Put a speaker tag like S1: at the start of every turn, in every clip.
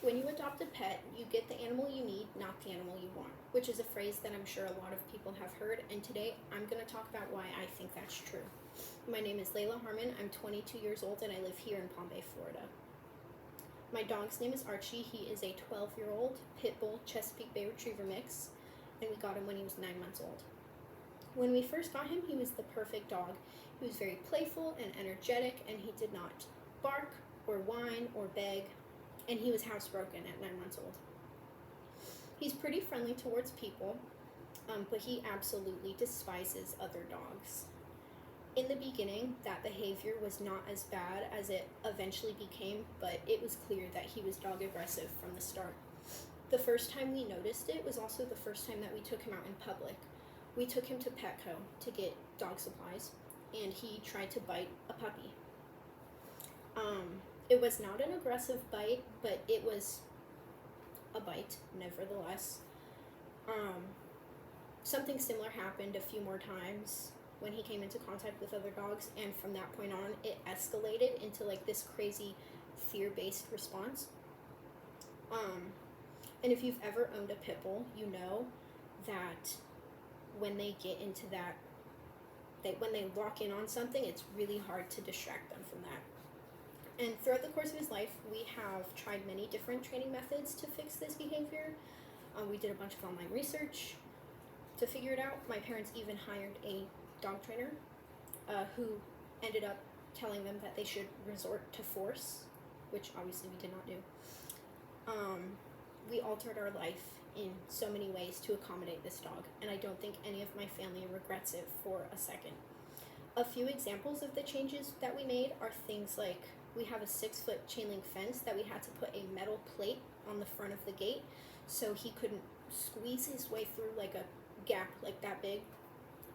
S1: When you adopt a pet, you get the animal you need, not the animal you want, which is a phrase that I'm sure a lot of people have heard, and today I'm going to talk about why I think that's true. My name is Layla Harmon, I'm 22 years old, and I live here in Palm Bay, Florida. My dog's name is Archie. He is a 12-year-old Pit Bull Chesapeake Bay Retriever mix, and we got him when he was 9 months old. When we first got him, he was the perfect dog. He was very playful and energetic, and he did not bark or whine or beg, and he was housebroken at 9 months old. He's pretty friendly towards people, but he absolutely despises other dogs. In the beginning, that behavior was not as bad as it eventually became, but it was clear that he was dog aggressive from the start. The first time we noticed it was also the first time that we took him out in public. We took him to Petco to get dog supplies, and he tried to bite a puppy. It was not an aggressive bite, but it was a bite, nevertheless. Something similar happened a few more times when he came into contact with other dogs, and from that point on, it escalated into like this crazy fear-based response. And if you've ever owned a pit bull, you know that when they get into that, when they lock in on something, it's really hard to distract them from that. And throughout the course of his life, we have tried many different training methods to fix this behavior. We did a bunch of online research to figure it out. My parents even hired a dog trainer who ended up telling them that they should resort to force, which obviously we did not do. We altered our life in so many ways to accommodate this dog, and I don't think any of my family regrets it for a second. A few examples of the changes that we made are things like we have a 6-foot chain link fence that we had to put a metal plate on the front of the gate so he couldn't squeeze his way through like a gap like that big.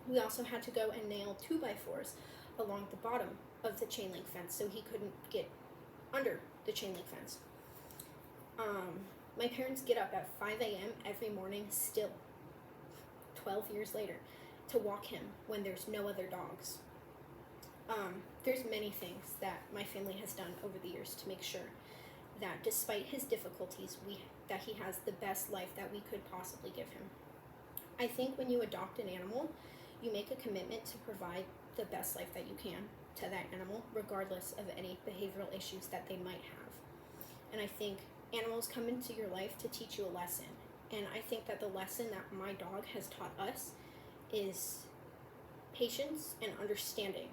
S1: We also had to go and nail 2x4s along the bottom of the chain link fence so he couldn't get under the chain link fence. My parents get up at 5 a.m. every morning still, 12 years later, to walk him when there's no other dogs. There's many things that my family has done over the years to make sure that despite his difficulties, that he has the best life that we could possibly give him. I think when you adopt an animal, you make a commitment to provide the best life that you can to that animal, regardless of any behavioral issues that they might have. And I think animals come into your life to teach you a lesson. And I think that the lesson that my dog has taught us is patience and understanding.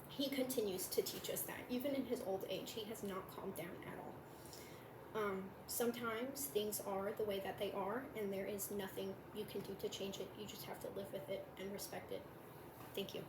S1: He continues to teach us that. Even in his old age, he has not calmed down at all. Sometimes things are the way that they are, and there is nothing you can do to change it. You just have to live with it and respect it. Thank you.